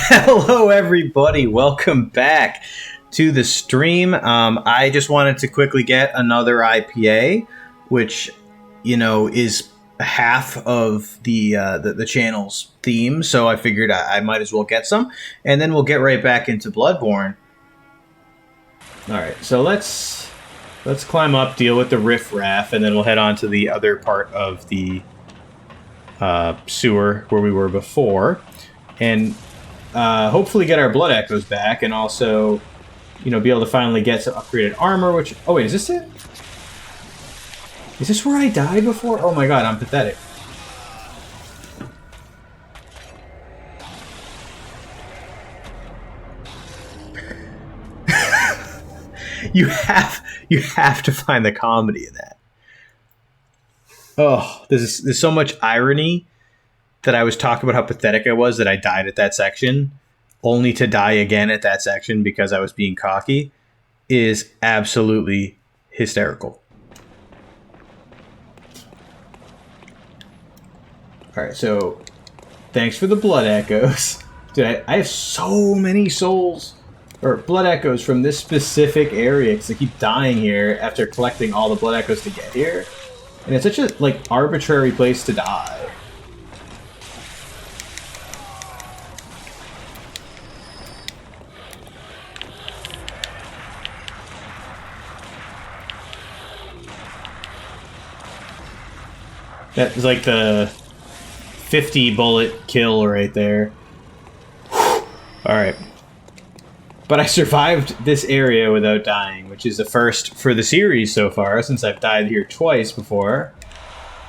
Hello, everybody. Welcome back to the stream. I just wanted to quickly get another IPA, which is half of the channel's theme. So I figured I might as well get some, and then we'll get right back into Bloodborne. All right, so let's climb up, deal with the riffraff, and then we'll head on to the other part of the sewer where we were before, and hopefully get our blood echoes back, and also, be able to finally get some upgraded armor, which... Oh, wait, is this it? Is this where I died before? Oh my god, I'm pathetic. You have to find the comedy in that. Oh, there's so much irony that I was talking about how pathetic I was that I died at that section, only to die again at that section because I was being cocky, is absolutely hysterical. Alright, so thanks for the blood echoes. Dude, I have so many souls, or blood echoes from this specific area, because I keep dying here after collecting all the blood echoes to get here. And it's such a, arbitrary place to die. That was like the 50 bullet kill right there. Alright. But I survived this area without dying, which is the first for the series so far, since I've died here twice before.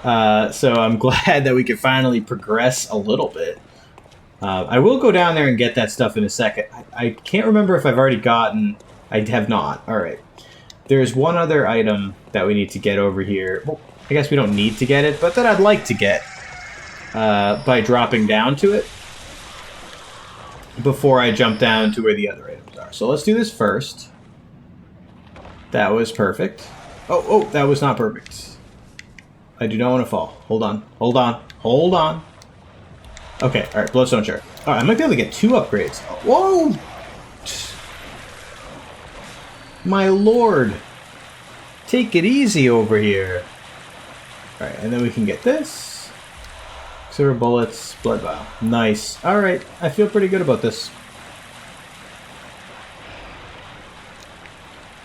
So I'm glad that we could finally progress a little bit. I will go down there and get that stuff in a second. I can't remember if I've already gotten... I have not. Alright. There's one other item that we need to get over here. Well, I guess we don't need to get it, but that I'd like to get by dropping down to it before I jump down to where the other items are. So let's do this first. That was perfect. Oh, that was not perfect. I do not want to fall. Hold on. Okay, alright, Bloodstone Shard. Alright, I might be able to get 2 upgrades. Whoa! My lord! Take it easy over here. Alright, and then we can get this. Silver bullets, blood vial. Nice. Alright, I feel pretty good about this.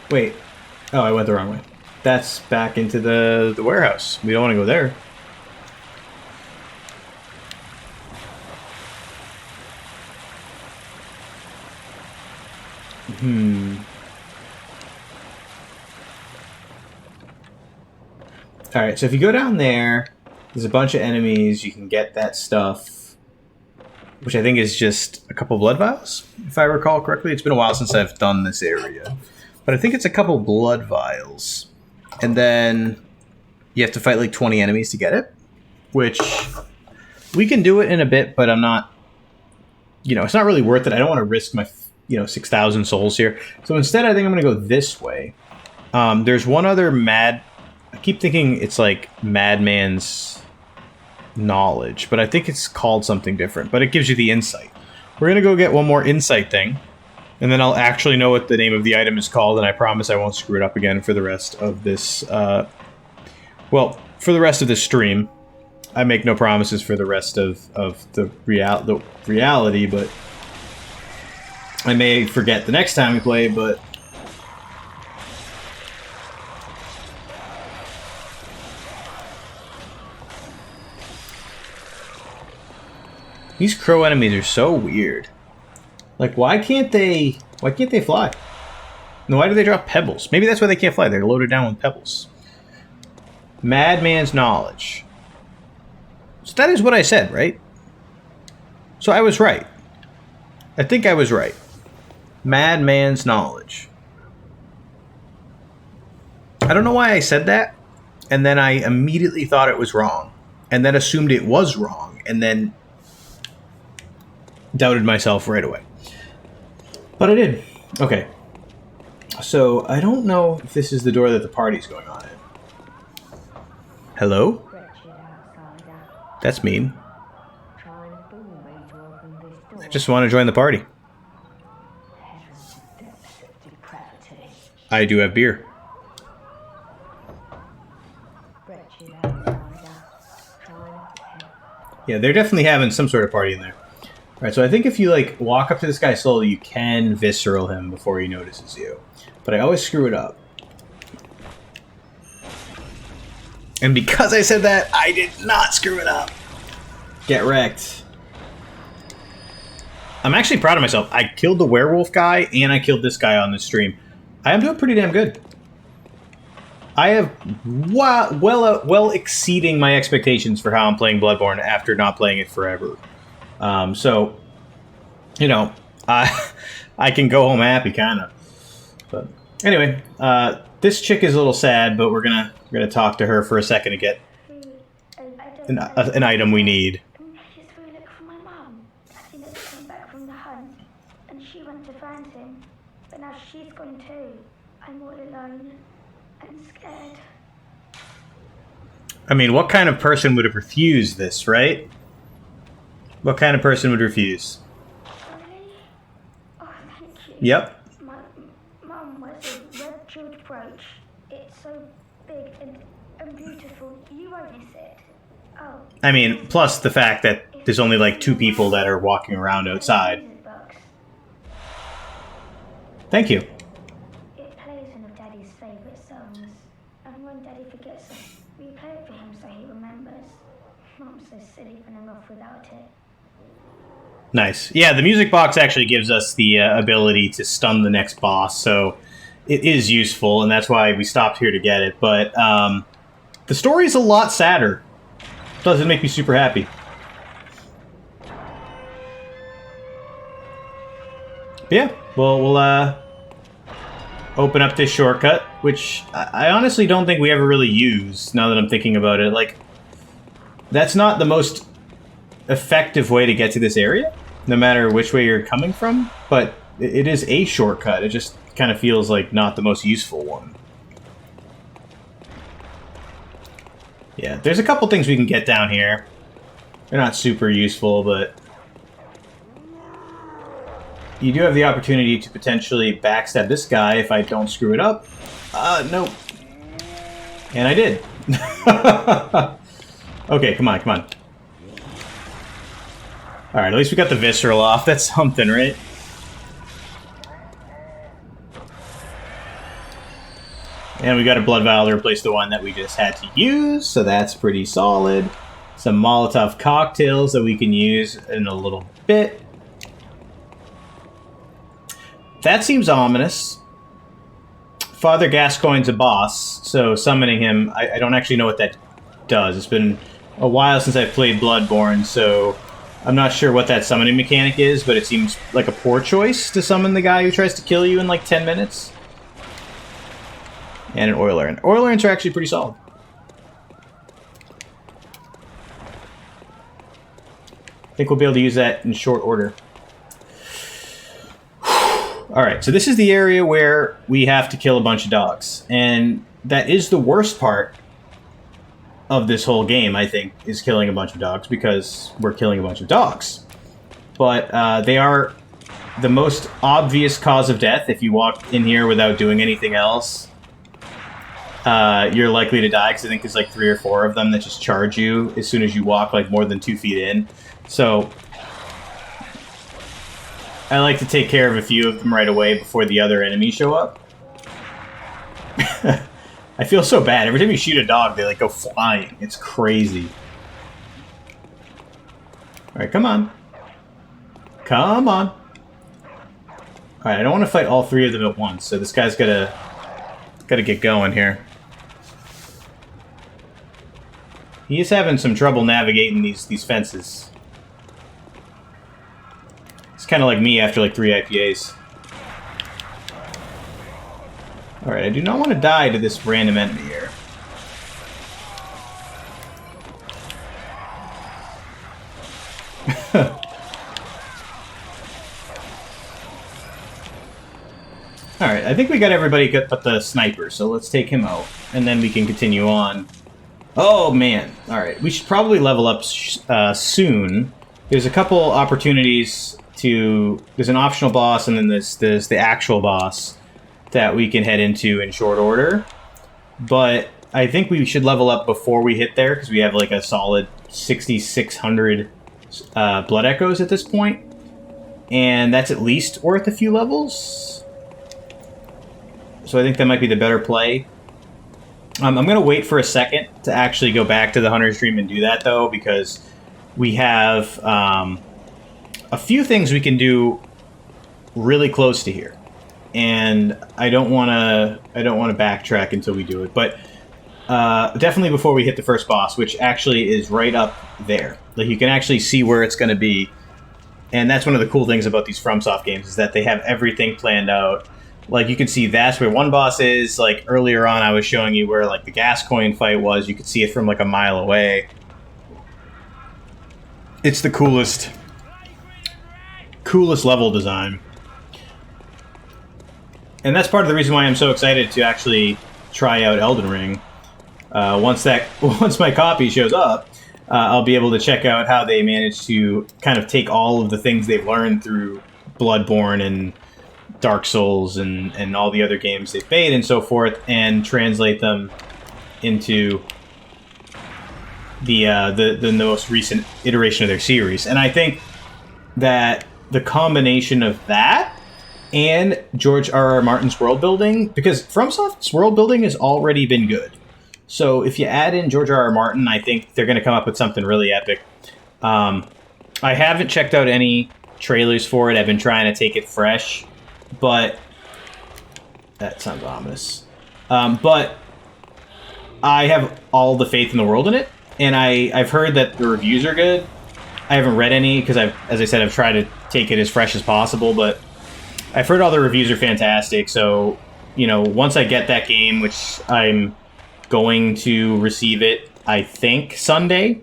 Wait. Oh, I went the wrong way. That's back into the warehouse. We don't want to go there. Alright, so if you go down there, there's a bunch of enemies. You can get that stuff, which I think is just a couple blood vials, if I recall correctly. It's been a while since I've done this area, but I think it's a couple blood vials. And then you have to fight like 20 enemies to get it, which we can do it in a bit, but I'm not, it's not really worth it. I don't want to risk my, 6,000 souls here. So instead, I think I'm going to go this way. There's one other I keep thinking it's like Madman's Knowledge, but I think it's called something different, but it gives you the insight. We're going to go get one more insight thing, and then I'll actually know what the name of the item is called, and I promise I won't screw it up again for the rest of this, for the rest of this stream. I make no promises for the rest of the reality, but I may forget the next time we play, but... These crow enemies are so weird. Like, why can't they fly? No, why do they drop pebbles? Maybe that's why they can't fly. They're loaded down with pebbles. Madman's Knowledge. So that is what I said, right? So I was right. I think I was right. Madman's Knowledge. I don't know why I said that, and then I immediately thought it was wrong, and then assumed it was wrong, and then doubted myself right away. But I did. Okay. So, I don't know if this is the door that the party's going on in. Hello? That's mean. I just want to join the party. I do have beer. Yeah, they're definitely having some sort of party in there. Alright, so I think if you, like, walk up to this guy slowly, you can visceral him before he notices you. But I always screw it up. And because I said that, I did not screw it up. Get wrecked. I'm actually proud of myself. I killed the werewolf guy, and I killed this guy on the stream. I am doing pretty damn good. I have well exceeding my expectations for how I'm playing Bloodborne after not playing it forever. So, you know, I can go home happy, kind of. But anyway, this chick is a little sad, but we're gonna talk to her for a second to get an item we need. She's very look for my mum. I think that she came back from the hunt, and she went to find him, but now she's gone too. I'm all alone. I'm scared. I mean, what kind of person would have refused this, right? What kind of person would refuse? Really? Oh, thank you. Yep. My mum was a red jeweled brooch. It's so big and beautiful. You won't miss it. Oh. I mean, plus the fact that there's only like 2 people that are walking around outside. Thank you. It plays one of Daddy's favourite songs. And when Daddy forgets it, we play it for him so he remembers. Mum's so silly running off without it. Nice. Yeah, the music box actually gives us the ability to stun the next boss, so it is useful, and that's why we stopped here to get it. But the story's a lot sadder. Doesn't make me super happy. But yeah, well, we'll open up this shortcut, which I honestly don't think we ever really use, now that I'm thinking about it. Like, that's not the most effective way to get to this area, no matter which way you're coming from, but it is a shortcut. It just kind of feels like not the most useful one. Yeah, there's a couple things we can get down here. They're not super useful, but you do have the opportunity to potentially backstab this guy if I don't screw it up. No. And I did. Okay, come on, come on. Alright, at least we got the visceral off. That's something, right? And we got a blood vial to replace the one that we just had to use, so that's pretty solid. Some Molotov cocktails that we can use in a little bit. That seems ominous. Father Gascoigne's a boss, so summoning him, I don't actually know what that does. It's been a while since I've played Bloodborne, so I'm not sure what that summoning mechanic is, but it seems like a poor choice to summon the guy who tries to kill you in like 10 minutes. And an oil urn. Oil urns are actually pretty solid. I think we'll be able to use that in short order. Alright, so this is the area where we have to kill a bunch of dogs. And that is the worst part of this whole game, I think, is killing a bunch of dogs, because we're killing a bunch of dogs. But they are the most obvious cause of death. If you walk in here without doing anything else, you're likely to die, because I think there's like 3 or 4 of them that just charge you as soon as you walk like more than 2 feet in. So I like to take care of a few of them right away before the other enemies show up. I feel so bad. Every time you shoot a dog, they like go flying. It's crazy. Alright, come on. Come on. Alright, I don't want to fight all 3 of them at once, so this guy's gotta get going here. He is having some trouble navigating these fences. It's kind of like me after like 3 IPAs. Alright, I do not want to die to this random enemy here. Alright, I think we got everybody but the sniper, so let's take him out. And then we can continue on. Oh, man. Alright, we should probably level up soon. There's a couple opportunities there's an optional boss, and then there's the actual boss that we can head into in short order. But I think we should level up before we hit there, because we have like a solid 6,600 blood echoes at this point, and that's at least worth a few levels. So I think that might be the better play. I'm going to wait for a second to actually go back to the Hunter's Dream and do that, though, because we have a few things we can do really close to here, and I don't want to backtrack until we do it. But definitely before we hit the first boss, which actually is right up there. Like, you can actually see where it's going to be, and that's one of the cool things about these FromSoft games, is that they have everything planned out. Like, you can see that's where one boss is. Like, earlier on I was showing you where, like, the Gascoigne fight was. You could see it from, like, a mile away. It's the coolest level design. And that's part of the reason why I'm so excited to actually try out Elden Ring. Once my copy shows up, I'll be able to check out how they managed to kind of take all of the things they've learned through Bloodborne and Dark Souls and all the other games they've made and so forth, and translate them into the most recent iteration of their series. And I think that the combination of that and George R.R. Martin's world building, because FromSoft's world building has already been good. So if you add in George R.R. Martin, I think they're going to come up with something really epic. I haven't checked out any trailers for it. I've been trying to take it fresh, but that sounds ominous. But I have all the faith in the world in it, and I've heard that the reviews are good. I haven't read any because as I said, I've tried to take it as fresh as possible, but I've heard all the reviews are fantastic. So, you know, once I get that game, which I'm going to receive it, I think Sunday,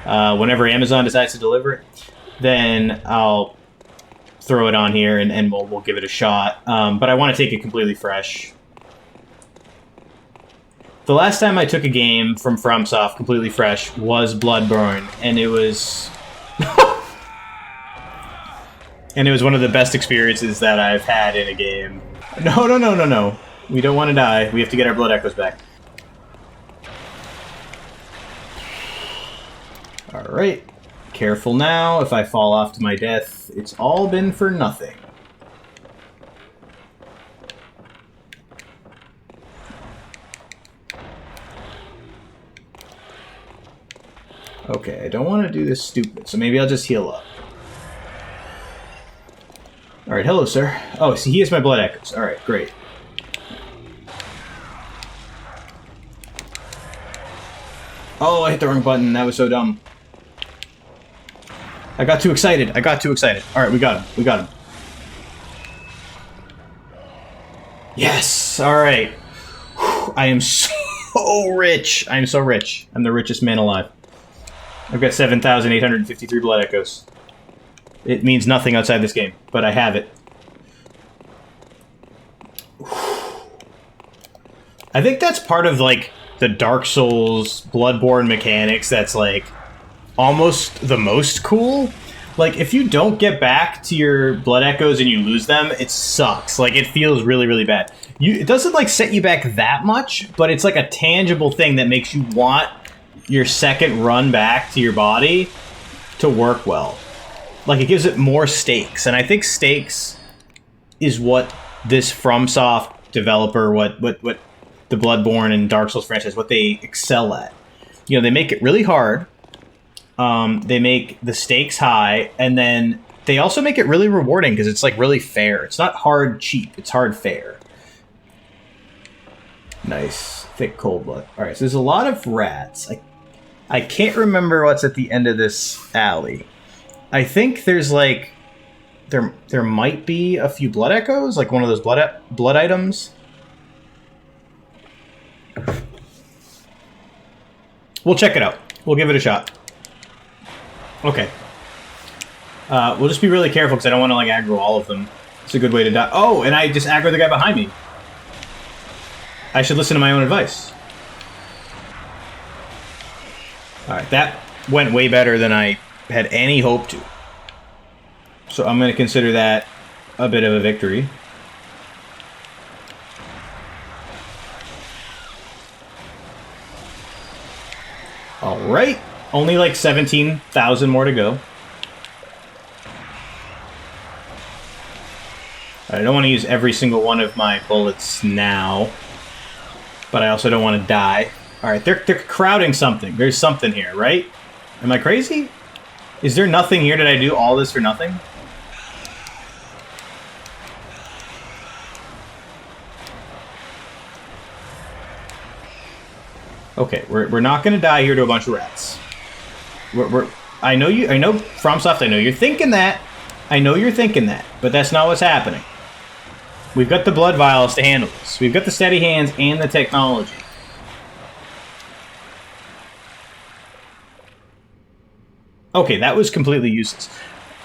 whenever Amazon decides to deliver it, then I'll throw it on here and we'll give it a shot. But I want to take it completely fresh. The last time I took a game from FromSoft completely fresh was Bloodborne, and it was and it was one of the best experiences that I've had in a game. No. We don't want to die. We have to get our blood echoes back. Alright. Careful now. If I fall off to my death, it's all been for nothing. Okay, I don't want to do this stupid, so maybe I'll just heal up. Alright, hello, sir. Oh, see, he has my blood echoes. Alright, great. Oh, I hit the wrong button. That was so dumb. I got too excited. Alright, we got him. Yes! Alright. I am so rich. I am so rich. I'm the richest man alive. I've got 7,853 blood echoes. It means nothing outside this game, but I have it. I think that's part of, like, the Dark Souls, Bloodborne mechanics that's, like, almost the most cool. Like, if you don't get back to your blood echoes and you lose them, it sucks. Like, it feels really, really bad. It doesn't, like, set you back that much, but it's, like, a tangible thing that makes you want your second run back to your body to work well. Like, it gives it more stakes, and I think stakes is what this FromSoft developer, what the Bloodborne and Dark Souls franchise, what they excel at. You know, they make it really hard, they make the stakes high, and then they also make it really rewarding because it's, like, really fair. It's not hard cheap, it's hard fair. Nice. Thick cold blood. Alright, so there's a lot of rats. I can't remember what's at the end of this alley. I think there's, like, there might be a few blood echoes, like one of those blood items. We'll check it out. We'll give it a shot. Okay. We'll just be really careful because I don't want to, like, aggro all of them. It's a good way to die. Oh, and I just aggro the guy behind me. I should listen to my own advice. Alright, that went way better than I had any hope to. So I'm going to consider that a bit of a victory. Alright. Only like 17,000 more to go. I don't want to use every single one of my bullets now. But I also don't want to die. Alright, they're crowding something. There's something here, right? Am I crazy? Is there nothing here? Did I do all this for nothing? Okay, we're not going to die here to a bunch of rats. I know FromSoft, I know you're thinking that. I know you're thinking that, but that's not what's happening. We've got the blood vials to handle this. We've got the steady hands and the technology. Okay, that was completely useless.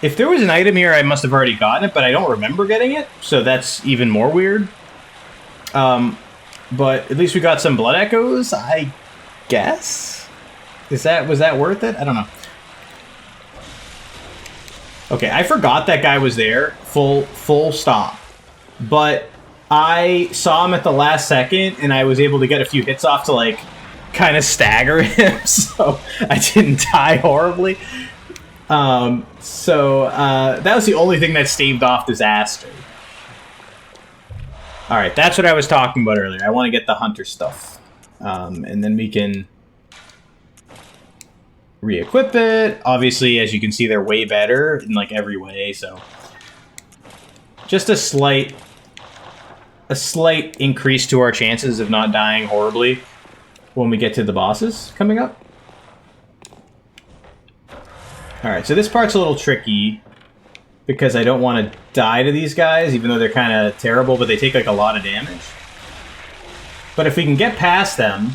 If there was an item here, I must have already gotten it, but I don't remember getting it, so that's even more weird. But at least we got some blood echoes, I guess? Was that worth it? I don't know. Okay, I forgot that guy was there. Full stop. But I saw him at the last second, and I was able to get a few hits off to, like, kind of stagger him, so I didn't die horribly. That was the only thing that staved off disaster. Alright, that's what I was talking about earlier. I want to get the hunter stuff. And then we can re-equip it. Obviously, as you can see, they're way better in, like, every way, so... Just a slight increase to our chances of not dying horribly when we get to the bosses coming up. Alright, so this part's a little tricky because I don't want to die to these guys, even though they're kind of terrible, but they take like a lot of damage. But if we can get past them,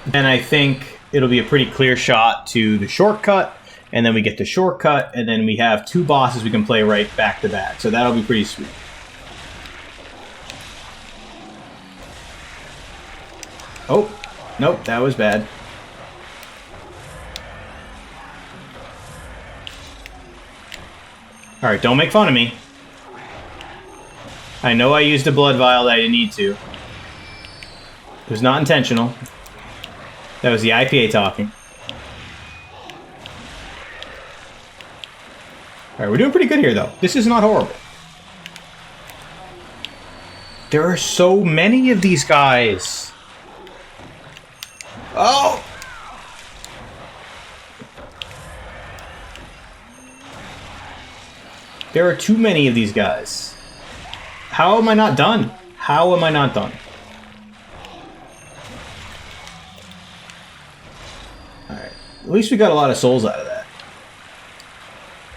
then I think it'll be a pretty clear shot to the shortcut, and then we get the shortcut, and then we have two bosses we can play right back to back. So that'll be pretty sweet. Oh, nope, that was bad. Alright, don't make fun of me. I know I used a blood vial that I didn't need to. It was not intentional. That was the IPA talking. Alright, we're doing pretty good here, though. This is not horrible. There are so many of these guys. Oh! There are too many of these guys. How am I not done? How am I not done? Alright. At least we got a lot of souls out of that.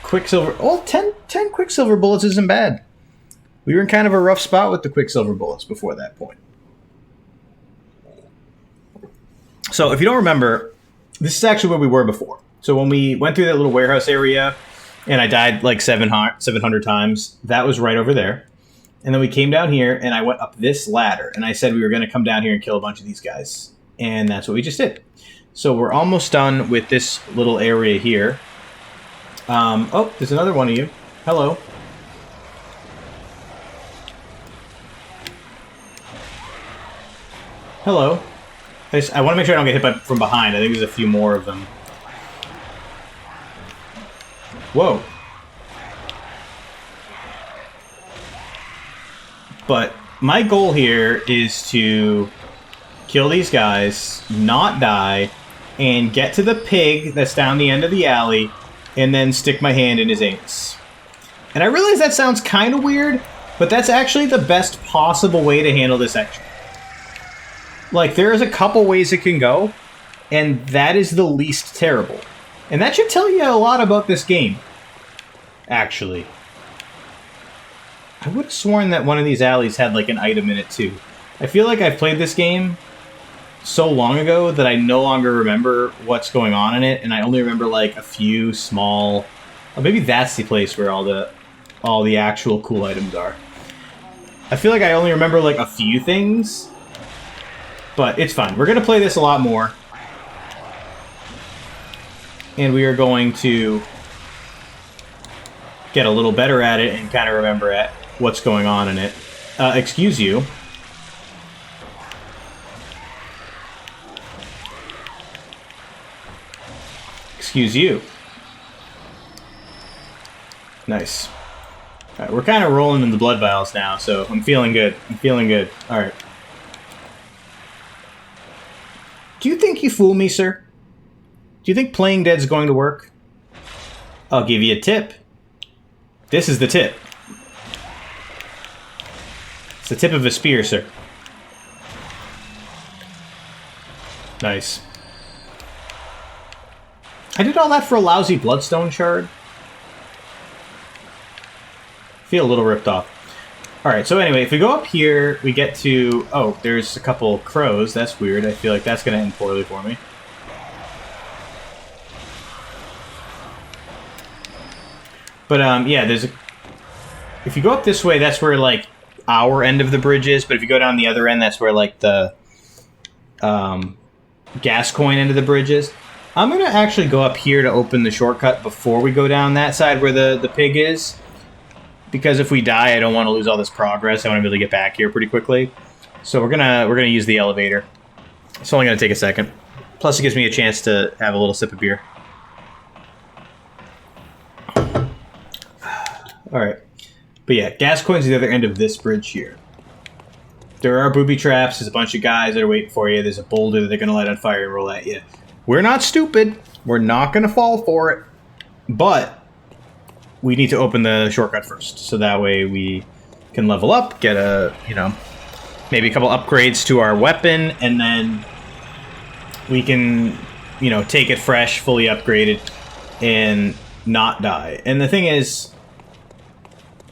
Quicksilver. Oh, 10 Quicksilver bullets isn't bad. We were in kind of a rough spot with the Quicksilver bullets before that point. So, if you don't remember, this is actually where we were before. So, when we went through that little warehouse area, and I died like 700 times, that was right over there. And then we came down here, and I went up this ladder, and I said we were going to come down here and kill a bunch of these guys. And that's what we just did. So, we're almost done with this little area here. Oh, there's another one of you. Hello. Hello. I want to make sure I don't get hit from behind. I think there's a few more of them. Whoa. But my goal here is to kill these guys, not die, and get to the pig that's down the end of the alley, and then stick my hand in his anus. And I realize that sounds kind of weird, but that's actually the best possible way to handle this section. Like, there's a couple ways it can go, and that is the least terrible. And that should tell you a lot about this game, actually. I would have sworn that one of these alleys had, like, an item in it, too. I feel like I've played this game so long ago that I no longer remember what's going on in it, and I only remember, like, a few small... Oh, maybe that's the place where all the actual cool items are. I feel like I only remember, like, a few things, but it's fine. We're going to play this a lot more, and we are going to get a little better at it and kind of remember what's going on in it. Excuse you. Excuse you. Nice. Alright, we're kind of rolling in the blood vials now, so I'm feeling good. I'm feeling good. Alright. Do you think you fool me, sir? Do you think playing dead's going to work? I'll give you a tip. This is the tip. It's the tip of a spear, sir. Nice. I did all that for a lousy bloodstone shard. Feel a little ripped off. Alright, so anyway, if we go up here, we get to... Oh, there's a couple crows. That's weird. I feel like that's going to end poorly for me. But, yeah, there's a... If you go up this way, that's where, like, our end of the bridge is. But if you go down the other end, that's where, like, the... Gascoigne end of the bridge is. I'm going to actually go up here to open the shortcut before we go down that side where the pig is. Because if we die, I don't want to lose all this progress. I want to be able to get back here pretty quickly. So we're gonna use the elevator. It's only gonna take a second. Plus, it gives me a chance to have a little sip of beer. All right, but yeah, Gascoigne's the other end of this bridge here. There are booby traps. There's a bunch of guys that are waiting for you. There's a boulder that they're gonna light on fire and roll at you. We're not stupid. We're not gonna fall for it. But we need to open the shortcut first, so that way we can level up, get a, you know, maybe a couple upgrades to our weapon, and then we can, you know, take it fresh, fully upgraded, and not die. And the thing is,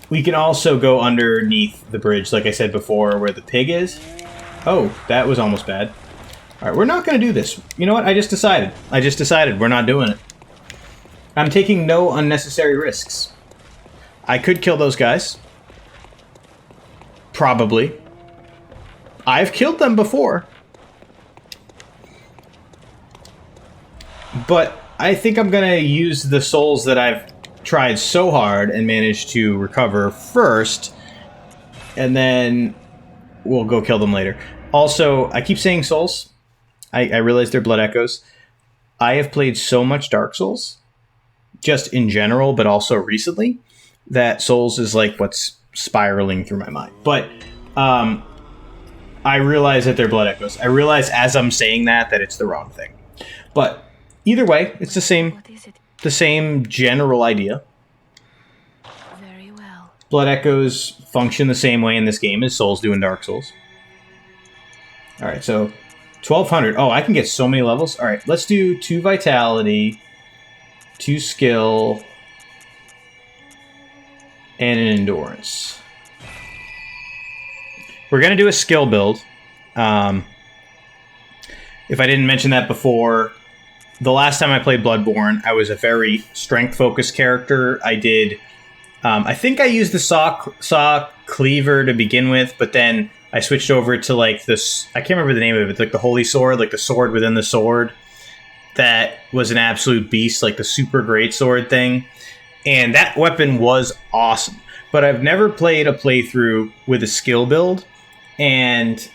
we can also go underneath the bridge, like I said before, where the pig is. Oh, that was almost bad. All right, we're not going to do this. You know what? I just decided we're not doing it. I'm taking no unnecessary risks. I could kill those guys. Probably. I've killed them before. But I think I'm going to use the souls that I've tried so hard and managed to recover first. And then we'll go kill them later. Also, I keep saying souls. I realize they're blood echoes. I have played so much Dark Souls, just in general, but also recently, that Souls is like what's spiraling through my mind. But I realize that they're blood echoes. I realize as I'm saying that it's the wrong thing. But either way, it's the same general idea. Very well. Blood echoes function the same way in this game as Souls do in Dark Souls. All right, so 1200. Oh, I can get so many levels. All right, let's do 2 vitality, 2 skill, and an endurance. We're going to do a skill build. If I didn't mention that before, the last time I played Bloodborne, I was a very strength-focused character. I did... I think I used the saw cleaver to begin with, but then I switched over to, like, this... I can't remember the name of it. It's like the holy sword, like the sword within the sword. That was an absolute beast, like the super great sword thing. And that weapon was awesome. But I've never played a playthrough with a skill build. And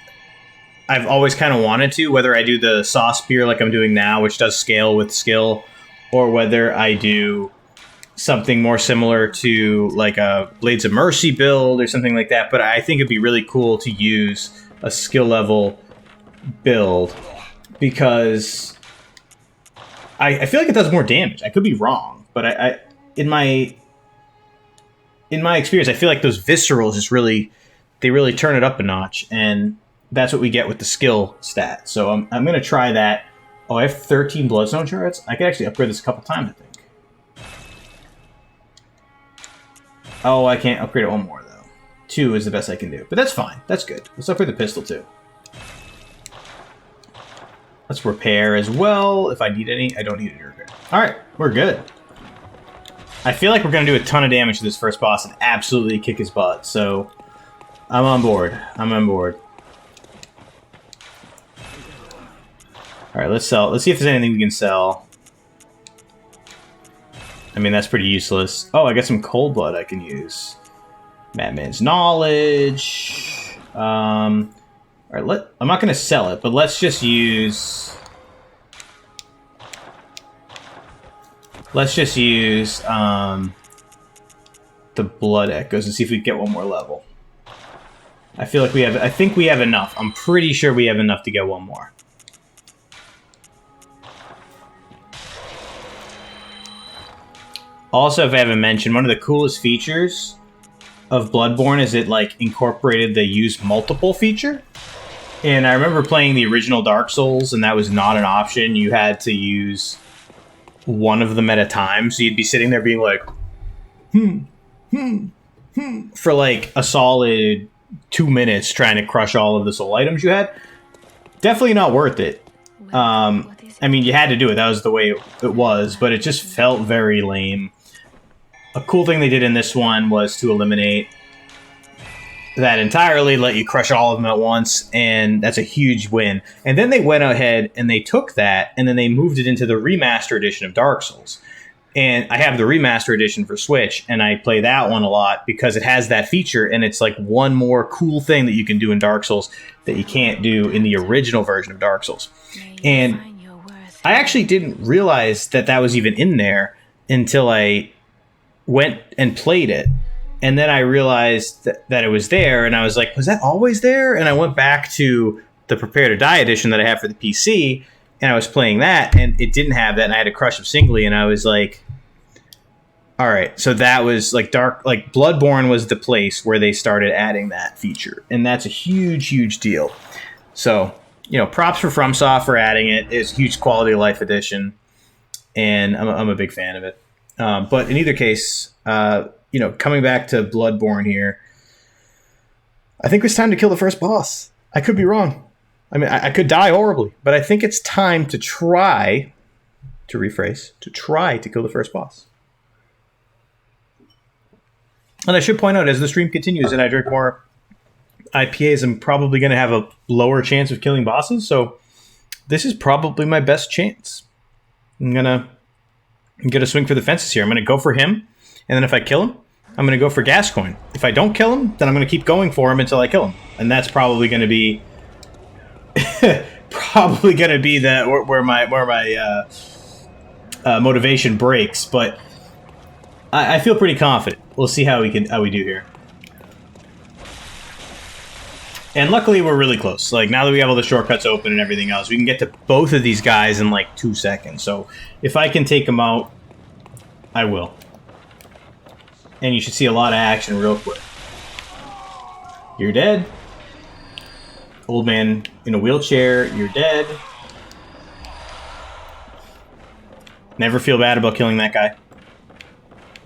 I've always kind of wanted to, whether I do the saw spear like I'm doing now, which does scale with skill, or whether I do something more similar to like a Blades of Mercy build or something like that. But I think it'd be really cool to use a skill level build because I feel like it does more damage. I could be wrong, but I in my experience, I feel like those viscerals just really turn it up a notch, and that's what we get with the skill stat. So I'm going to try that. Oh, I have 13 Bloodstone shards? I could actually upgrade this a couple times, I think. Oh, I can't upgrade it one more, though. 2 is the best I can do. But that's fine. That's good. Let's upgrade the pistol, too. Let's repair as well. If I need any, I don't need it to repair. Alright, we're good. I feel like we're going to do a ton of damage to this first boss and absolutely kick his butt, so I'm on board. I'm on board. Alright, let's sell. Let's see if there's anything we can sell. I mean, that's pretty useless. Oh, I got some cold blood I can use. Madman's knowledge. All right, I'm not gonna sell it, but let's just use. Let's just use the blood echoes and see if we get one more level. I feel like we have. I think we have enough. I'm pretty sure we have enough to get one more. Also, if I haven't mentioned, one of the coolest features of Bloodborne is it like incorporated the use multiple feature. And I remember playing the original Dark Souls, and that was not an option. You had to use one of them at a time. So you'd be sitting there being like, for like a solid 2 minutes trying to crush all of the soul items you had. Definitely not worth it. I mean, you had to do it. That was the way it was, but it just felt very lame. A cool thing they did in this one was to eliminate that entirely, let you crush all of them at once, and that's a huge win. And then they went ahead and they took that, and then they moved it into the remaster edition of Dark Souls. And I have the remaster edition for Switch, and I play that one a lot because it has that feature, and it's like one more cool thing that you can do in Dark Souls that you can't do in the original version of Dark Souls. And I actually didn't realize that that was even in there until I went and played it. And then I realized that it was there, and I was like, was that always there? And I went back to the Prepare to Die edition that I have for the PC, and I was playing that, and it didn't have that, and I had to crush them singly, and I was like, all right, so that was like Bloodborne was the place where they started adding that feature, and that's a huge, huge deal. So, you know, props for FromSoft for adding it. It's a huge quality of life addition, and I'm a big fan of it. But in either case, you know, coming back to Bloodborne here, I think it's time to kill the first boss. I could be wrong. I mean, I could die horribly, but I think it's time to try to kill the first boss. And I should point out, as the stream continues and I drink more IPAs, I'm probably going to have a lower chance of killing bosses, so this is probably my best chance. I'm going to swing for the fences here. I'm going to go for him, and then if I kill him, I'm going to go for Gascoigne. If I don't kill him, then I'm going to keep going for him until I kill him. And that's probably going to be where my motivation breaks, but I feel pretty confident. We'll see how we do here. And luckily we're really close. Like, now that we have all the shortcuts open and everything else, we can get to both of these guys in like 2 seconds. So if I can take them out, I will. And you should see a lot of action real quick. You're dead. Old man in a wheelchair, you're dead. Never feel bad about killing that guy.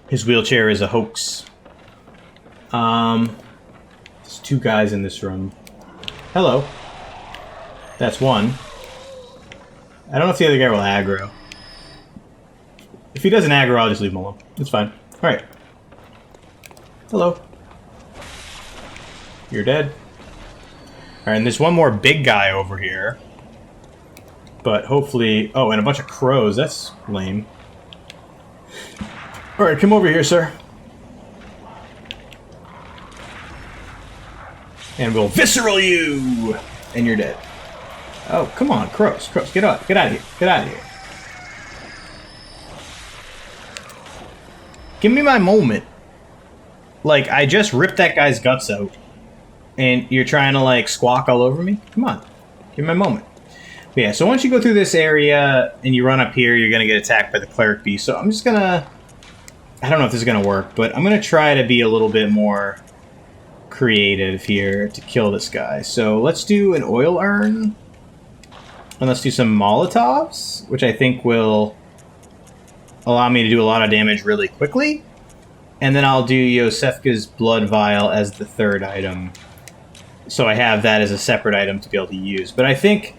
His wheelchair is a hoax. There's 2 guys in this room. Hello. That's one. I don't know if the other guy will aggro. If he doesn't aggro, I'll just leave him alone. It's fine. Alright. Hello. You're dead. Alright, and there's one more big guy over here. But hopefully... Oh, and a bunch of crows. That's lame. Alright, come over here, sir. And we'll visceral you! And you're dead. Oh, come on, crows. Crows, get out. Get out of here. Get out of here. Give me my moment. Like, I just ripped that guy's guts out. And you're trying to, like, squawk all over me? Come on. Give me my moment. But yeah, so once you go through this area and you run up here, you're going to get attacked by the Cleric beast. So I'm just going to... I don't know if this is going to work, but I'm going to try to be a little bit more creative here to kill this guy. So let's do an oil urn. And let's do some Molotovs, which I think will allow me to do a lot of damage really quickly. And then I'll do Yosefka's Blood Vial as the third item. So I have that as a separate item to be able to use. But I think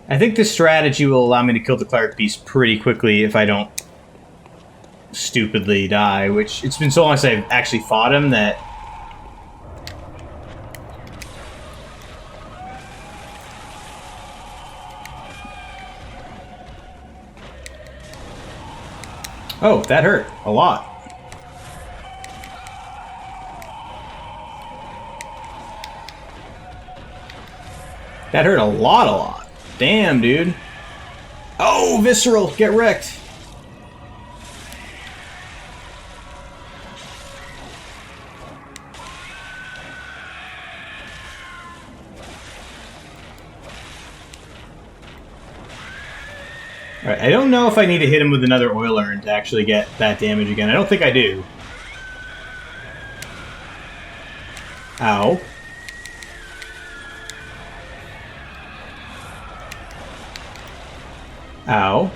this strategy will allow me to kill the Cleric Beast pretty quickly if I don't stupidly die, which it's been so long since I've actually fought him that Oh, that hurt a lot. That hurt a lot. Damn, dude. Oh, visceral, get wrecked. Alright, I don't know if I need to hit him with another oil urn to actually get that damage again. I don't think I do. Ow. Ow.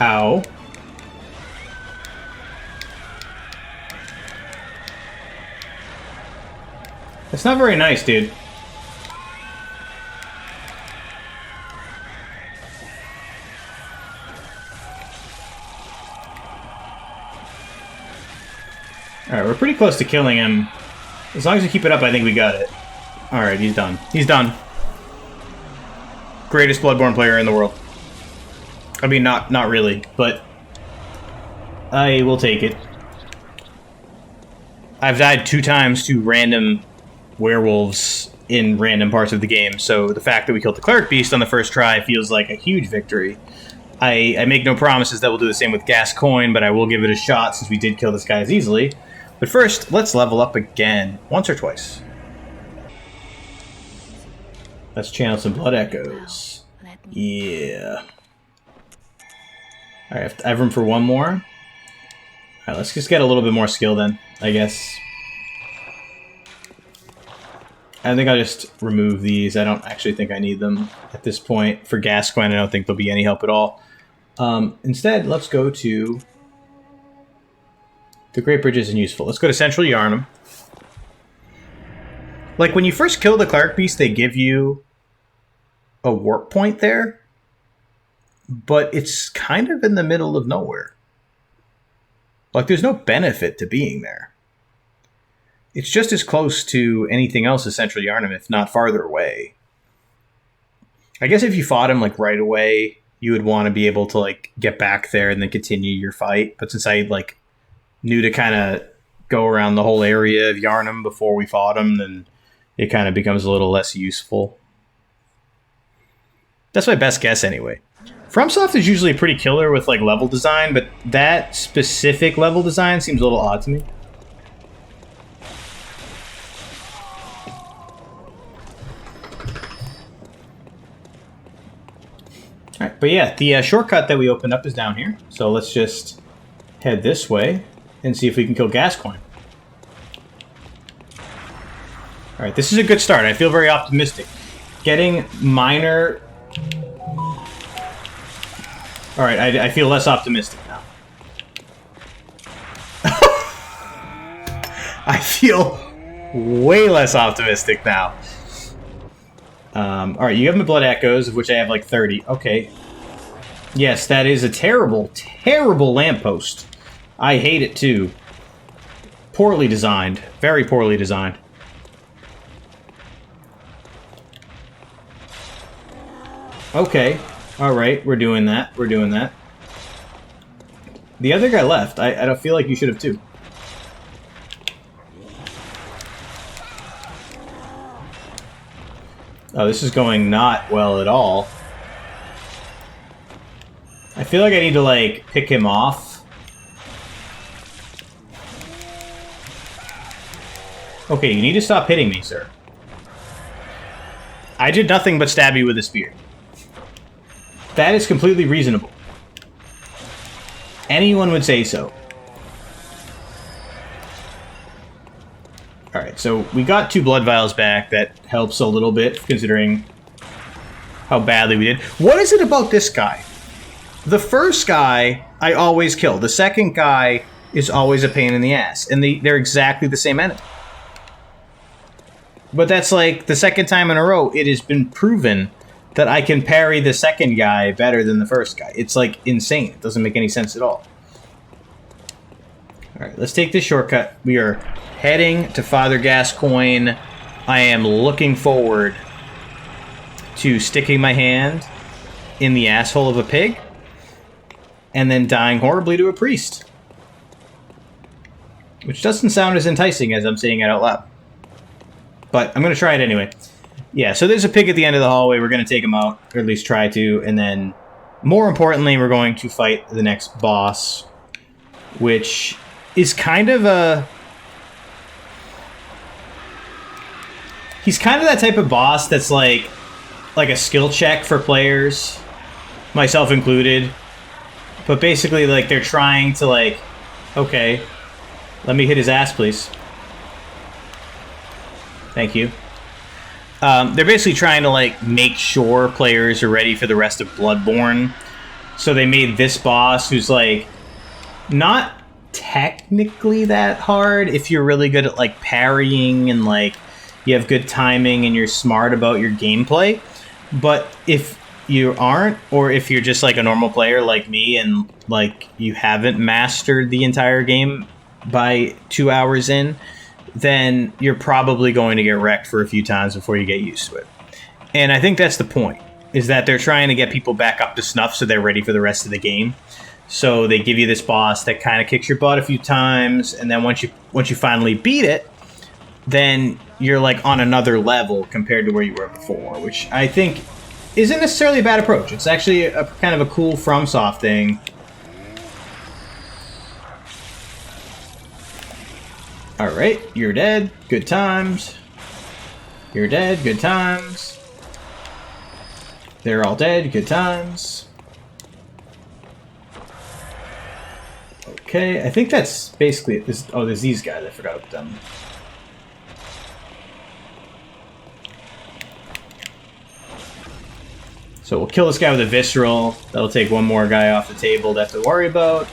Ow. That's not very nice, dude. Alright, we're pretty close to killing him. As long as we keep it up, I think we got it. Alright, he's done. He's done. Greatest Bloodborne player in the world. I mean, not really, but I will take it. I've died 2 times to random werewolves in random parts of the game, so the fact that we killed the Cleric Beast on the first try feels like a huge victory. I make no promises that we'll do the same with Gascoigne, but I will give it a shot since we did kill this guy as easily. But first, let's level up again. Once or twice. Let's channel some blood echoes. Yeah. Alright, I have room for one more. Alright, let's just get a little bit more skill then, I guess. I think I'll just remove these. I don't actually think I need them at this point. For Gascoigne, I don't think they'll be any help at all. Instead, let's go to... The Great Bridge isn't useful. Let's go to Central Yharnam. Like, when you first kill the Cleric Beast, they give you a warp point there. But it's kind of in the middle of nowhere. Like, there's no benefit to being there. It's just as close to anything else as Central Yharnam, if not farther away. I guess if you fought him, like, right away, you would want to be able to, like, get back there and then continue your fight. But since I, like, knew to kind of go around the whole area of Yharnam before we fought him, then it kind of becomes a little less useful. That's my best guess, anyway. FromSoft is usually pretty killer with, like, level design, but that specific level design seems a little odd to me. Alright, but yeah, the shortcut that we opened up is down here. So let's just head this way and see if we can kill Gascoigne. Alright, this is a good start. I feel very optimistic. Getting minor... Alright, I feel less optimistic now. I feel way less optimistic now. Alright, you have my blood echoes, of which I have like 30. Okay. Yes, that is a terrible, terrible lamppost. I hate it too. Poorly designed. Very poorly designed. Okay. Alright, we're doing that. We're doing that. The other guy left. I don't feel like you should have too. Oh, this is going not well at all. I feel like I need to, like, pick him off. Okay, you need to stop hitting me, sir. I did nothing but stab you with a spear. That is completely reasonable. Anyone would say so. Alright, so we got 2 blood vials back. That helps a little bit, considering how badly we did. What is it about this guy? The first guy, I always kill. The second guy is always a pain in the ass. And they're exactly the same enemy. But that's like the second time in a row it has been proven that I can parry the second guy better than the first guy. It's like insane. It doesn't make any sense at all. Alright, let's take this shortcut. We are heading to Father Gascoigne. I am looking forward to sticking my hand in the asshole of a pig and then dying horribly to a priest. Which doesn't sound as enticing as I'm saying it out loud. But I'm going to try it anyway. Yeah, so there's a pig at the end of the hallway. We're going to take him out, or at least try to, and then, more importantly, we're going to fight the next boss, which is kind of a... He's kind of that type of boss that's like a skill check for players, myself included. But basically, like, they're trying to, like, okay, let me hit his ass, please. Thank you. They're basically trying to, like, make sure players are ready for the rest of Bloodborne. So they made this boss, who's, like, not technically that hard if you're really good at, like, parrying and, like, you have good timing and you're smart about your gameplay. But if you aren't, or if you're just, like, a normal player like me and, like, you haven't mastered the entire game by 2 hours in, then you're probably going to get wrecked for a few times before you get used to it. And I think that's the point, is that they're trying to get people back up to snuff so they're ready for the rest of the game. So they give you this boss that kind of kicks your butt a few times, and then once you finally beat it, then you're like on another level compared to where you were before, which I think isn't necessarily a bad approach. It's actually a kind of a cool FromSoft thing. Alright, you're dead. Good times. You're dead. Good times. They're all dead. Good times. Okay, I think that's basically it. Oh, there's these guys. I forgot about them. So we'll kill this guy with a visceral. That'll take one more guy off the table to have to worry about.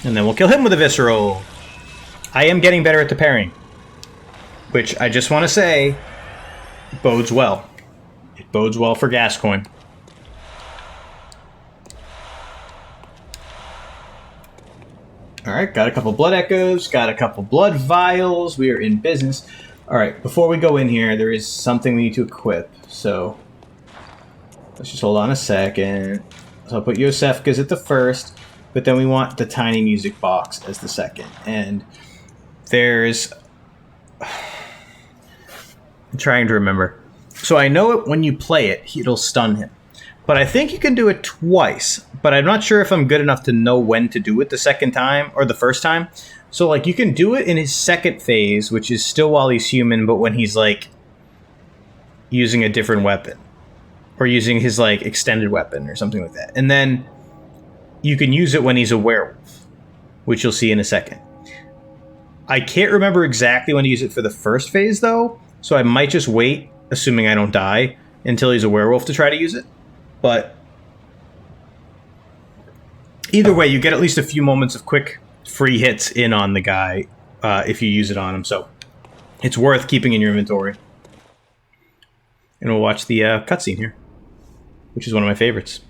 And then we'll kill him with a visceral. I am getting better at the parrying, which I just want to say bodes well. It bodes well for Gascoigne. Alright, got a couple blood echoes, got a couple blood vials. We are in business. Alright, before we go in here, there is something we need to equip. So, let's just hold on a second. So I'll put Yosefka's at the first, but then we want the tiny music box as the second. And there's... I'm trying to remember. So I know it when you play it, it'll stun him. But I think you can do it twice. But I'm not sure if I'm good enough to know when to do it the second time or the first time. So, like, you can do it in his second phase, which is still while he's human, but when he's, like, using a different weapon. Or using his, like, extended weapon or something like that. And then you can use it when he's a werewolf, which you'll see in a second. I can't remember exactly when to use it for the first phase, though. So I might just wait, assuming I don't die, until he's a werewolf to try to use it. But either way, you get at least a few moments of quick free hits in on the guy if you use it on him. So it's worth keeping in your inventory. And we'll watch the cutscene here, which is one of my favorites.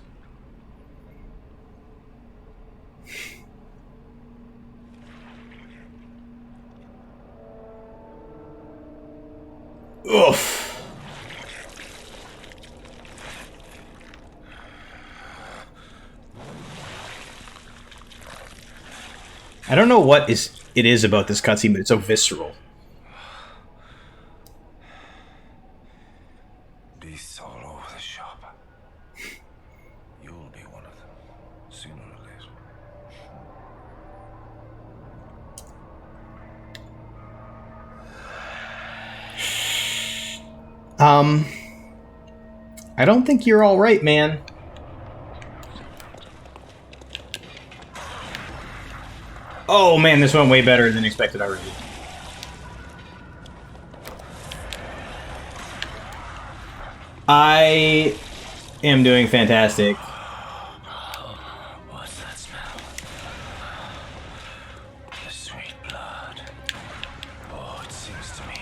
Oof. I don't know what it is about this cutscene, but it's so visceral. Beasts all over the shop. You'll be one of them, sooner or later. I don't think you're all right, man. Oh man, this went way better than expected already. I am doing fantastic. What's that smell? The sweet blood. Oh, it seems to me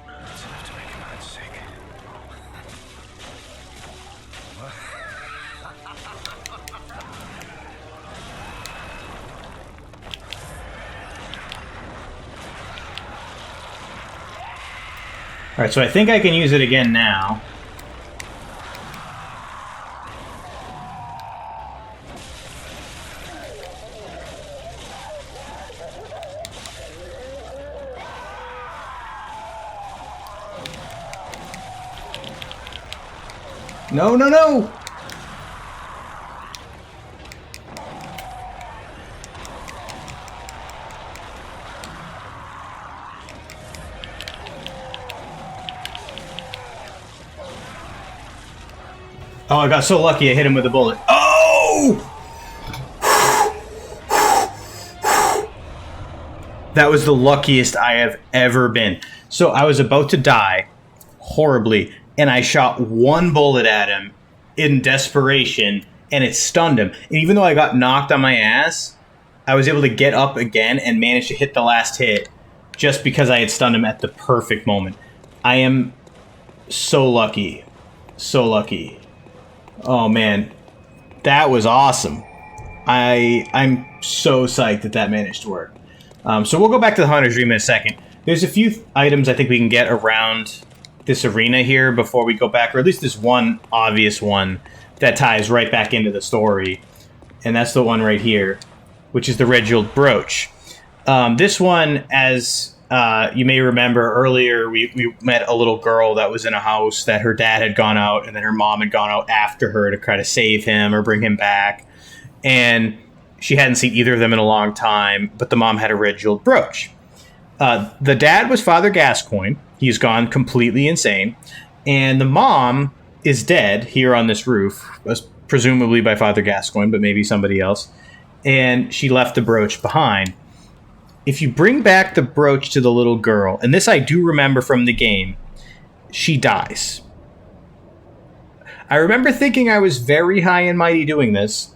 it's enough to make a man sick. Alright, so I think I can use it again now. No, no, no! Oh, I got so lucky I hit him with a bullet. Oh! That was the luckiest I have ever been. So I was about to die horribly, and I shot one bullet at him in desperation, and it stunned him. And even though I got knocked on my ass, I was able to get up again and manage to hit the last hit just because I had stunned him at the perfect moment. I am so lucky. So lucky. Oh, man. That was awesome. I'm so psyched that managed to work. So we'll go back to the Hunter's Dream in a second. There's a few items I think we can get around this arena here before we go back, or at least this one obvious one that ties right back into the story. And that's the one right here, which is the red jeweled brooch. This one, as you may remember earlier, we met a little girl that was in a house that her dad had gone out, and then her mom had gone out after her to try to save him or bring him back. And she hadn't seen either of them in a long time, but the mom had a red jeweled brooch. The dad was Father Gascoigne. He's gone completely insane. And the mom is dead here on this roof, presumably by Father Gascoigne, but maybe somebody else. And she left the brooch behind. If you bring back the brooch to the little girl, and this I do remember from the game, she dies. I remember thinking I was very high and mighty doing this.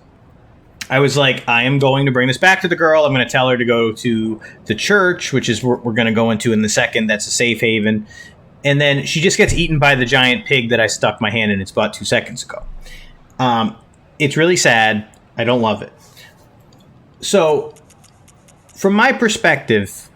I was like, I am going to bring this back to the girl. I'm going to tell her to go to the church, which is what we're going to go into in the second. That's a safe haven. And then she just gets eaten by the giant pig that I stuck my hand in its butt 2 seconds ago. It's really sad. I don't love it. So, from my perspective,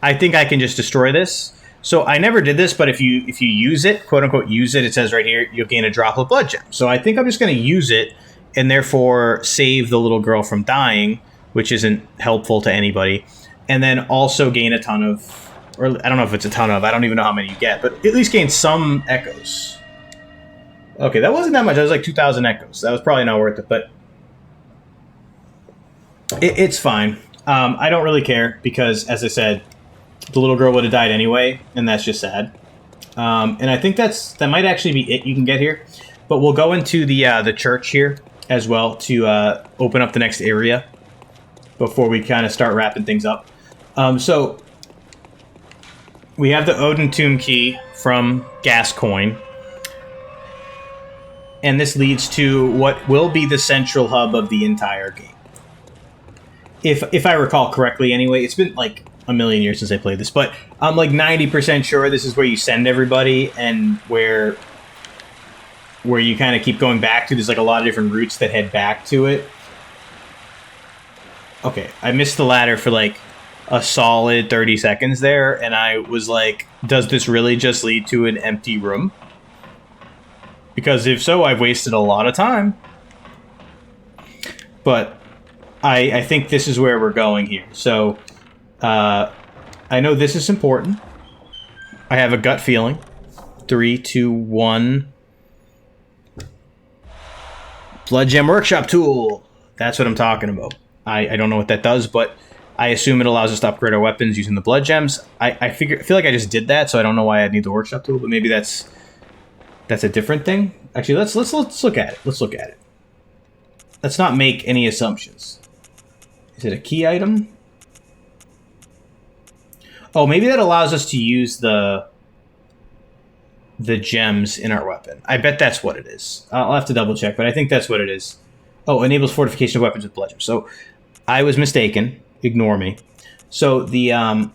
I think I can just destroy this. So I never did this, but if you use it, quote unquote use it, it says right here, you'll gain a drop of blood gem. So I think I'm just going to use it and therefore save the little girl from dying, which isn't helpful to anybody. And then also gain a ton of, or I don't know if it's a ton of, I don't even know how many you get, but at least gain some echoes. Okay, that wasn't that much. That was like 2,000 echoes. That was probably not worth it, but it's fine. I don't really care because, as I said, the little girl would have died anyway, and that's just sad. And I think that might actually be it you can get here. But we'll go into the church here as well to open up the next area before we kind of start wrapping things up. So we have the Odin Tomb Key from Gascoigne. And this leads to what will be the central hub of the entire game. If I recall correctly anyway, it's been like a million years since I played this, but I'm like 90% sure this is where you send everybody and where you kind of keep going back to. There's like a lot of different routes that head back to it. Okay, I missed the ladder for like a solid 30 seconds there, and I was like, does this really just lead to an empty room? Because if so, I've wasted a lot of time. But I think this is where we're going here. So, I know this is important. I have a gut feeling. 3, 2, 1... Blood Gem Workshop Tool. That's what I'm talking about. I don't know what that does, but I assume it allows us to upgrade our weapons using the blood gems. I feel like I just did that, so I don't know why I need the workshop tool, but maybe that's a different thing. Actually, let's look at it. Let's look at it. Let's not make any assumptions. Is it a key item? Oh, maybe that allows us to use the gems in our weapon. I bet that's what it is. I'll have to double check, but I think that's what it is. Oh, enables fortification of weapons with blood gems. So I was mistaken. Ignore me. So the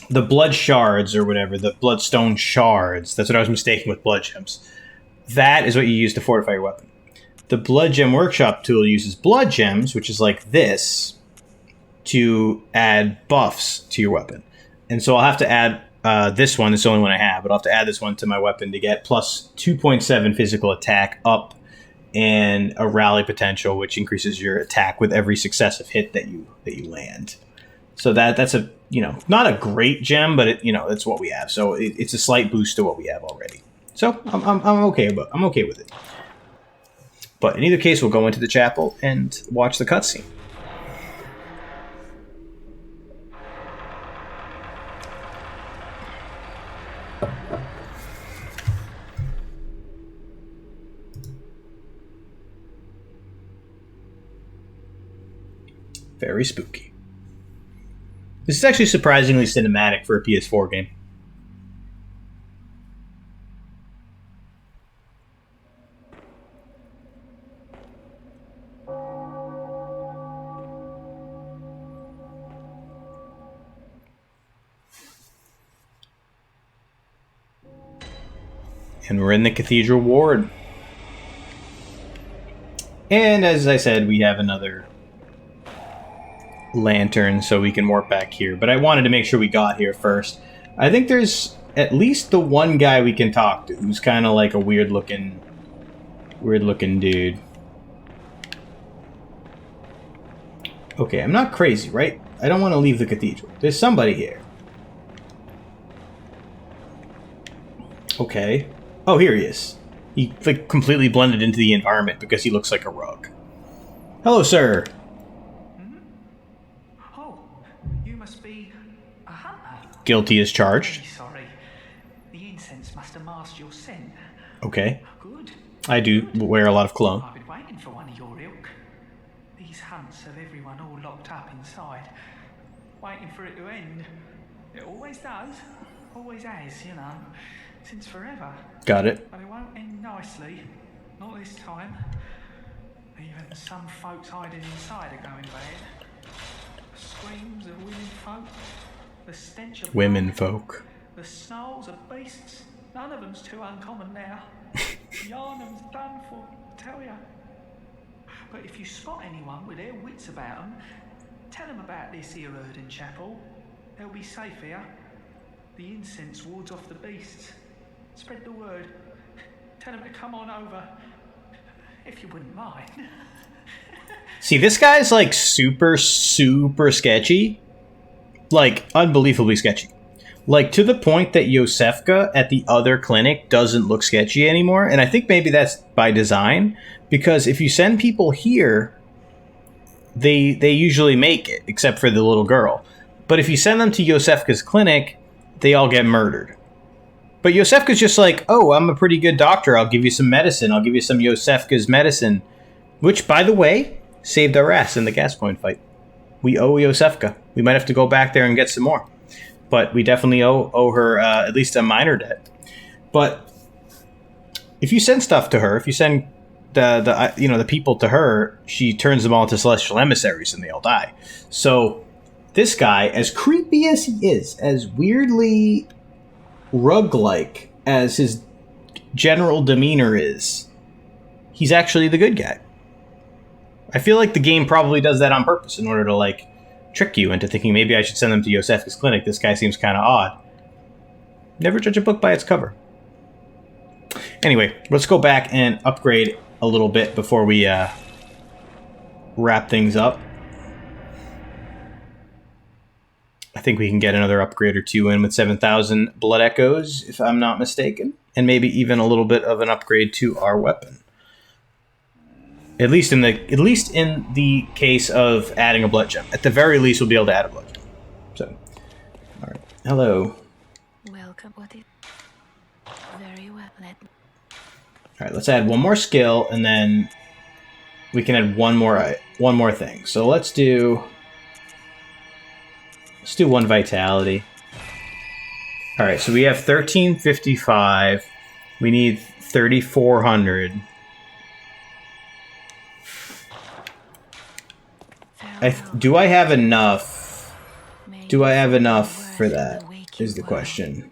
blood shards or whatever, the bloodstone shards, that's what I was mistaken with blood gems. That is what you use to fortify your weapon. The blood gem workshop tool uses blood gems, which is like this, to add buffs to your weapon. And so I'll have to add this one. It's the only one I have, but I'll have to add this one to my weapon to get plus 2.7 physical attack up and a rally potential, which increases your attack with every successive hit that you land. So that's a not a great gem, but it's what we have. So it's a slight boost to what we have already. So I'm okay, but I'm okay with it. But in either case, we'll go into the chapel and watch the cutscene. Very spooky. This is actually surprisingly cinematic for a PS4 game. And we're in the Cathedral Ward. And as I said, we have another lantern so we can warp back here. But I wanted to make sure we got here first. I think there's at least the one guy we can talk to who's kind of like a weird looking dude. Okay, I'm not crazy, right? I don't want to leave the cathedral. There's somebody here. Okay. Oh, here he is. He like completely blended into the environment because he looks like a rug. Hello, sir. Guilty as charged. Sorry. The incense must have masked your scent. Okay. Good. I do wear a lot of cologne. I've been waiting for one of your ilk. These hunts have everyone all locked up inside, waiting for it to end. It always does. Always has, since forever. Got it. But it won't end nicely. Not this time. Even some folks hiding inside are going bad. The screams of women folk. The stench of women folk. The snarls of beasts. None of them's too uncommon now. Yarnum's done for, I tell ya. But if you spot anyone with their wits about them, tell them about this here Erden Chapel. They'll be safe here. The incense wards off the beasts. Spread the word. Tell them to come on over. If you wouldn't mind. See, this guy's like super, super sketchy. Like, unbelievably sketchy. Like, to the point that Yosefka at the other clinic doesn't look sketchy anymore. And I think maybe that's by design. Because if you send people here, they usually make it, except for the little girl. But if you send them to Yosefka's clinic, they all get murdered. But Yosefka's just like, oh, I'm a pretty good doctor. I'll give you some medicine. I'll give you some Yosefka's medicine. Which, by the way, saved our ass in the Gascoigne fight. We owe Yosefka. We might have to go back there and get some more. But we definitely owe her at least a minor debt. But if you send stuff to her, if you send the people to her, she turns them all into celestial emissaries and they all die. So this guy, as creepy as he is, as weirdly rug-like as his general demeanor is, he's actually the good guy. I feel like the game probably does that on purpose in order to, like, trick you into thinking maybe I should send them to Yosefka's clinic. This guy seems kind of odd. Never judge a book by its cover. Anyway, let's go back and upgrade a little bit before we wrap things up. I think we can get another upgrade or two in with 7,000 blood echoes, if I'm not mistaken. And maybe even a little bit of an upgrade to our weapon. At least in the case of adding a blood gem. At the very least, we'll be able to add a blood gem. So, all right. Hello. Welcome. What is very well. All right. Let's add one more skill, and then we can add one more thing. So let's do one vitality. All right. So we have 1355. We need 3,400. Do I have enough? Do I have enough for that? Is the question.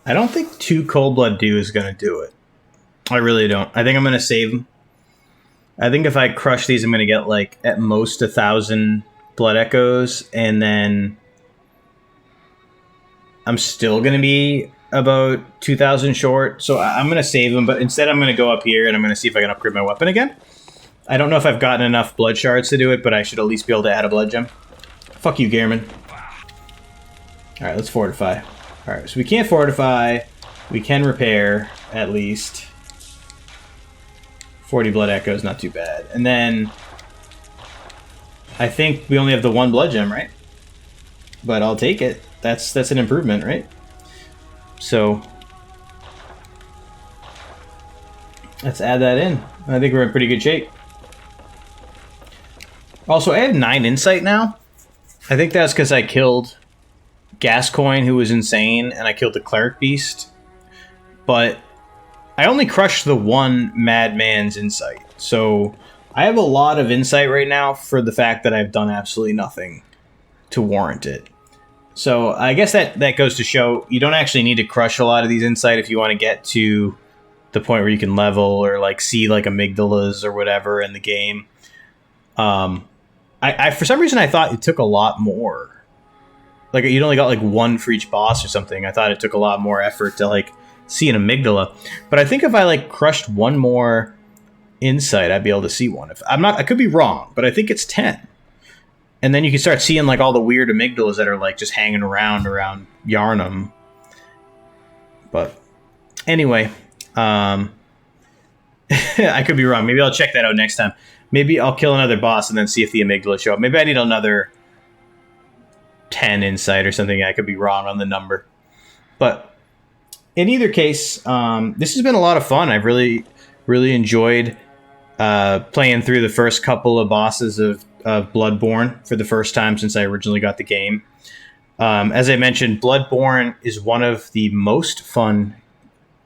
I don't think 2 Cold Blood Dew is going to do it. I really don't. I think I'm going to save them. I think if I crush these, I'm going to get like at most 1,000 blood echoes, and then I'm still going to be about 2,000 short. So I'm going to save them, but instead I'm going to go up here and I'm going to see if I can upgrade my weapon again. I don't know if I've gotten enough blood shards to do it, but I should at least be able to add a blood gem. Fuck you, Gehrman. Alright, let's fortify. Alright, so we can't fortify. We can repair, at least. 40 blood echoes, not too bad. And then I think we only have the one blood gem, right? But I'll take it. That's an improvement, right? So let's add that in. I think we're in pretty good shape. Also, I have 9 insight now. I think that's because I killed Gascoigne, who was insane, and I killed the Cleric Beast. But I only crushed the one Madman's insight. So I have a lot of insight right now for the fact that I've done absolutely nothing to warrant it. So I guess that goes to show you don't actually need to crush a lot of these insight if you want to get to the point where you can level or like see like amygdalas or whatever in the game. I for some reason I thought it took a lot more. Like you only got like 1 for each boss or something. I thought it took a lot more effort to like see an amygdala. But I think if I like crushed 1 more insight, I'd be able to see one. If I could be wrong, but I think it's 10. And then you can start seeing like all the weird amygdalas that are like just hanging around Yharnam. But anyway, I could be wrong. Maybe I'll check that out next time. Maybe I'll kill another boss and then see if the amygdala show up. Maybe I need another 10 insight or something. I could be wrong on the number. But in either case, this has been a lot of fun. I've really, really enjoyed playing through the first couple of bosses of Bloodborne for the first time since I originally got the game. As I mentioned, Bloodborne is one of the most fun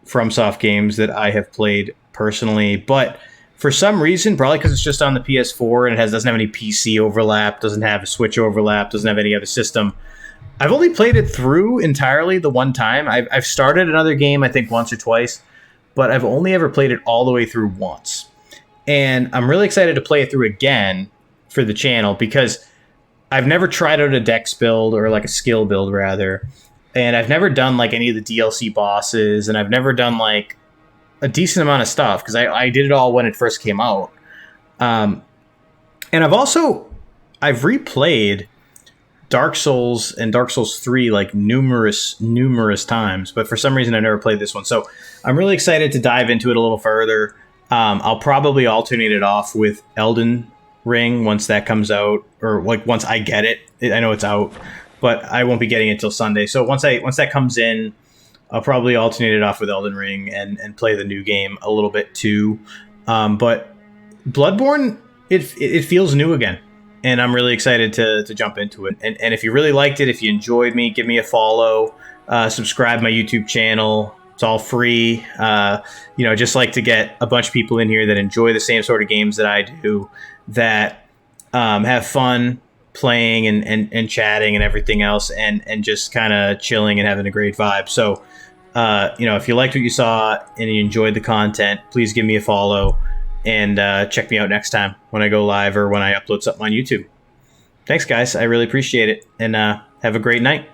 FromSoft games that I have played personally, but for some reason, probably because it's just on the PS4 and it doesn't have any PC overlap, doesn't have a Switch overlap, doesn't have any other system, I've only played it through entirely the one time. I've started another game, I think, once or twice, but I've only ever played it all the way through once. And I'm really excited to play it through again for the channel because I've never tried out a dex build or like a skill build rather. And I've never done like any of the DLC bosses, and I've never done like a decent amount of stuff because I did it all when it first came out. And I've replayed Dark Souls and Dark Souls 3 like numerous times, but for some reason I never played this one. So I'm really excited to dive into it a little further. I'll probably alternate it off with Elden Ring once that comes out, or like once I get it. I know it's out, but I won't be getting it till Sunday. So once that comes in, I'll probably alternate it off with Elden Ring and play the new game a little bit too. But Bloodborne, it feels new again, and I'm really excited to jump into it. And if you really liked it, if you enjoyed me, give me a follow, subscribe my YouTube channel. It's all free. Just like to get a bunch of people in here that enjoy the same sort of games that I do, that have fun playing and chatting and everything else, and just kind of chilling and having a great vibe. So, if you liked what you saw and you enjoyed the content, please give me a follow and check me out next time when I go live or when I upload something on YouTube. Thanks, guys. I really appreciate it, and have a great night.